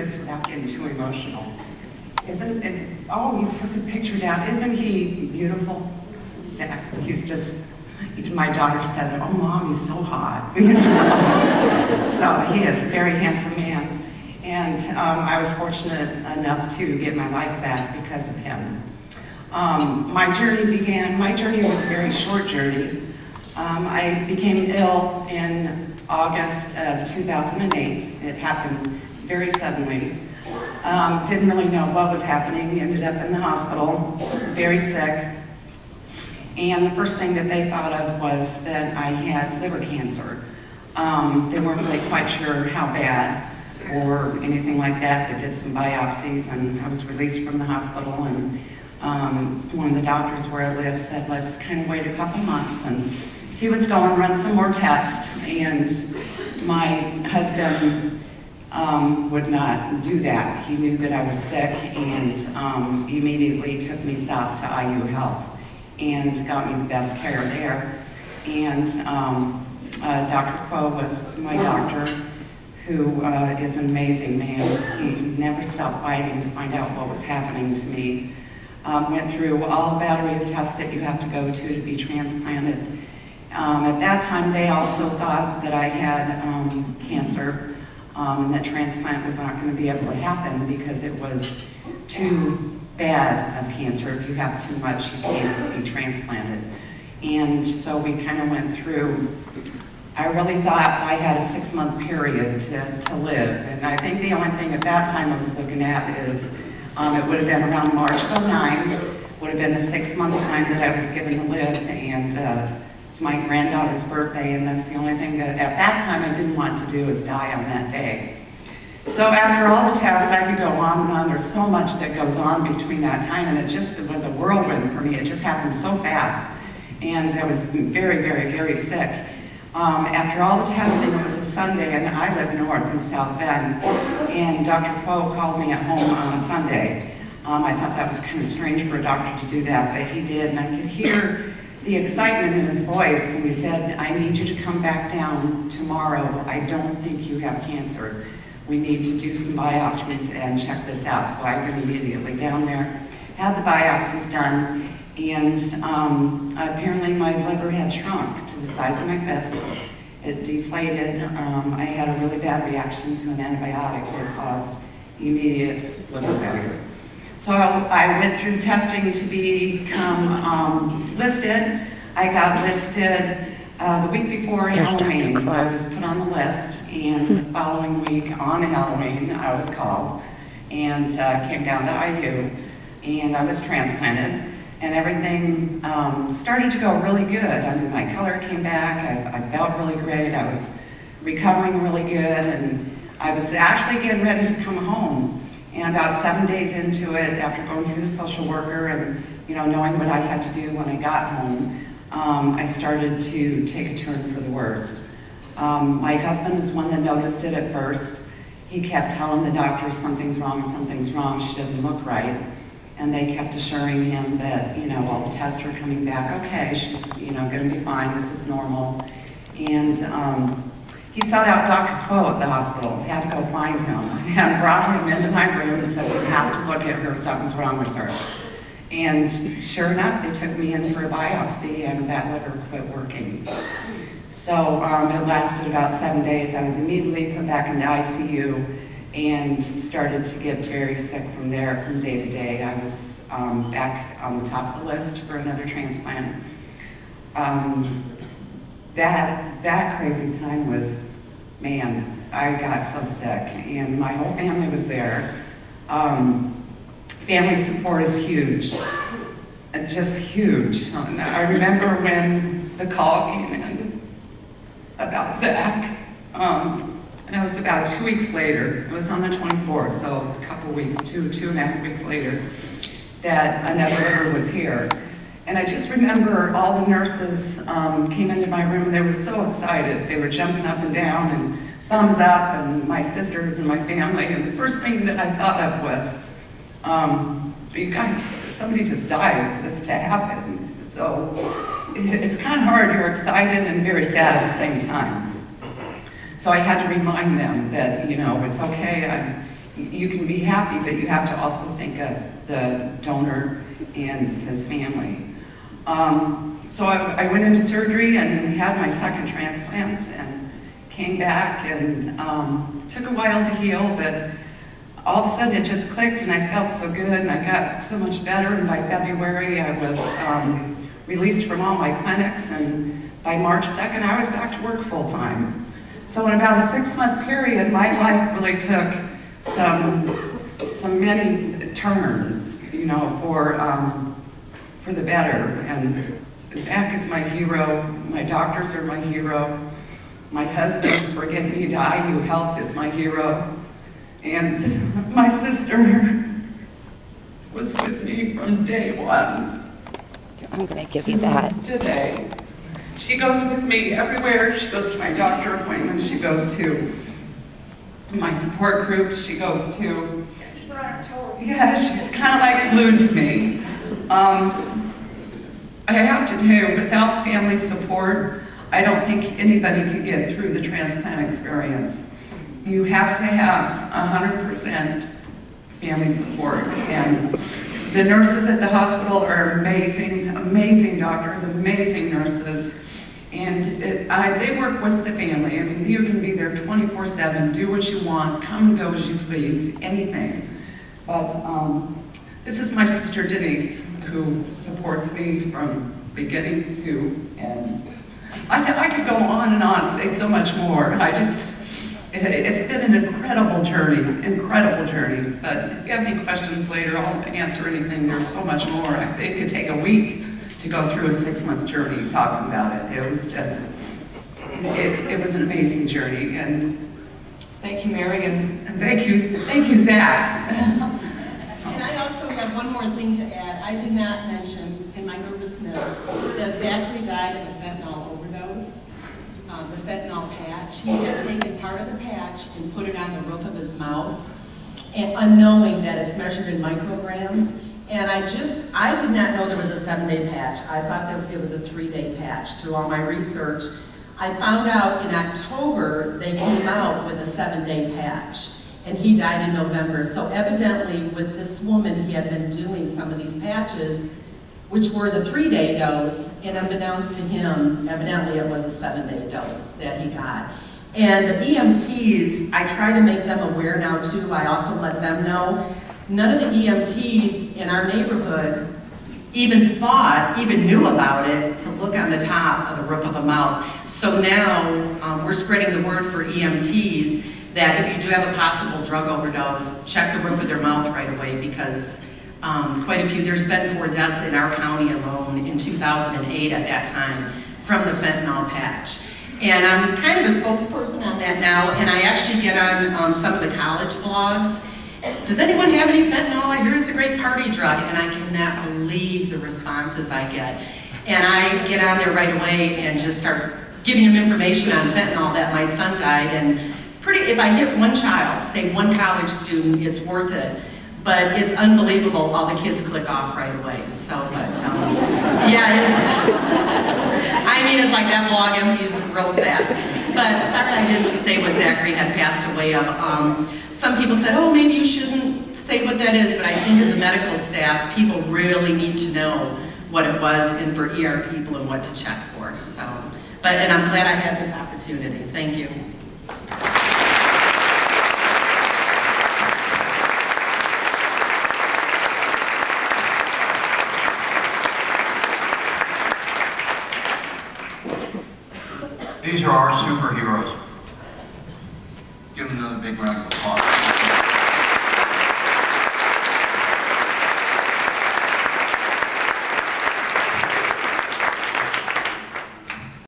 this without getting too emotional. Isn't it, oh, you took the picture down. Isn't he beautiful? Zach, he's just, my daughter said, oh, Mom, he's so hot. So he is a very handsome man. And I was fortunate enough to get my life back because of him. My journey was a very short journey. I became ill in August of 2008. It happened very suddenly. Didn't really know what was happening. Ended up in the hospital, very sick. And the first thing that they thought of was that I had liver cancer. They weren't really quite sure how bad or anything like that. They did some biopsies, and I was released from the hospital, and one of the doctors where I live said, let's kind of wait a couple months and see what's going, run some more tests. And my husband would not do that. He knew that I was sick, and immediately took me south to IU Health and got me the best care there. And Dr. Quo was my doctor, who is an amazing man. He never stopped fighting to find out what was happening to me. Went through all the battery of tests that you have to go to be transplanted. At that time, they also thought that I had cancer, and that transplant was not going to be able to happen because it was too bad of cancer. If you have too much, you can't be transplanted. And so we kind of went through. I really thought I had a 6-month period to live. And I think the only thing at that time I was looking at is, it would have been around March of '09, would have been the 6-month time that I was given to live, and it's my granddaughter's birthday, and that's the only thing that at that time I didn't want to do is die on that day. So after all the tests, I could go on and on. There's so much that goes on between that time, and it was a whirlwind for me. It just happened so fast, and I was very, very, very sick. After all the testing, it was a Sunday, and I live north in South Bend, and Dr. Poe called me at home on a Sunday. I thought that was kind of strange for a doctor to do that, but he did, and I could hear the excitement in his voice, and he said, I need you to come back down tomorrow. I don't think you have cancer. We need to do some biopsies and check this out. So I went immediately down there, had the biopsies done, and apparently my liver had shrunk to the size of my fist. It deflated. I had a really bad reaction to an antibiotic that caused immediate liver failure. So I went through testing to become listed. I got listed the week before Halloween. I was put on the list, and the following week on Halloween, I was called and came down to IU, and I was transplanted. And everything started to go really good. I mean, my color came back, I felt really great, I was recovering really good, and I was actually getting ready to come home. And about 7 days into it, after going through the social worker and knowing what I had to do when I got home, I started to take a turn for the worst. My husband is one that noticed it at first. He kept telling the doctor, something's wrong, she doesn't look right. And they kept assuring him that, all the tests were coming back, okay, she's, gonna be fine, this is normal. And he sought out Dr. Poe at the hospital, had to go find him, and brought him into my room and said, we have to look at her, something's wrong with her. And sure enough, they took me in for a biopsy, and that liver quit working. So it lasted about 7 days. I was immediately put back in the ICU, and started to get very sick from there, from day to day. I was back on the top of the list for another transplant. That crazy time was, man, I got so sick, and my whole family was there. Family support is huge, just huge. I remember when the call came in about Zach. And it was about 2 weeks later, it was on the 24th, so a couple weeks, two and a half weeks later, that another liver was here. And I just remember all the nurses came into my room, and they were so excited. They were jumping up and down and thumbs up, and my sisters and my family. And the first thing that I thought of was, you guys, somebody just died for this to happen. So it's kind of hard, you're excited and very sad at the same time. So I had to remind them that, it's okay, you can be happy, but you have to also think of the donor and his family. So I went into surgery and had my second transplant and came back, and took a while to heal, but all of a sudden it just clicked and I felt so good and I got so much better, and by February I was released from all my clinics, and by March 2nd I was back to work full time. So in about a 6-month period, my life really took some many turns, you know, for the better. And Zach is my hero, my doctors are my hero, my husband, Forget Me to IU Health, is my hero, and my sister was with me from day one. I'm going to give you that. Today. She goes with me everywhere. She goes to my doctor appointments. She goes to my support groups. She goes to... Yeah, she's kind of like glued to me. I have to tell you, without family support, I don't think anybody could get through the transplant experience. You have to have 100% family support. And the nurses at the hospital are amazing, amazing doctors, amazing nurses. And they work with the family. I mean, you can be there 24/7, do what you want, come and go as you please, anything. But this is my sister Denise, who supports me from beginning to end. I could go on and on, say so much more. It's been an incredible journey, But if you have any questions later, I'll answer anything. There's so much more. It could take a week to go through a 6-month journey talking about it. It was just, it was an amazing journey. And thank you, Mary, and thank you, Zach. And I also have one more thing to add. I did not mention in my nervousness that Zachary died of a fentanyl overdose. The fentanyl patch. He had taken part of the patch and put it on the roof of his mouth, and unknowing that it's measured in micrograms. And I did not know there was a 7-day patch. I thought that it was a 3-day patch. Through all my research, I found out in October they came out with a 7-day patch, and he died in November. So evidently with this woman, he had been doing some of these patches, which were the 3-day dose, and unbeknownst to him, evidently it was a 7-day dose that he got. And the EMTs, I try to make them aware now too. I also let them know. None of the EMTs in our neighborhood even knew about it to look on the top of the roof of a mouth. So now we're spreading the word for EMTs that if you do have a possible drug overdose, check the roof of their mouth right away, because quite a few, there's been 4 deaths in our county alone in 2008 at that time from the fentanyl patch. And I'm kind of a spokesperson on that now, and I actually get on some of the college blogs. Does anyone have any fentanyl? I hear it's a great party drug, and I cannot believe the responses I get. And I get on there right away and just start giving them information on fentanyl, that my son died, and if I hit one child, say one college student, it's worth it. But it's unbelievable, all the kids click off right away. So, but yeah, I mean, it's like that blog empties real fast. But sorry I didn't say what Zachary had passed away of. Some people said, oh, maybe you shouldn't say what that is, but I think as a medical staff, people really need to know what it was, and for ER people and what to check for. So, and I'm glad I had this opportunity. Thank you. These are our superheroes. Give them another big round of applause.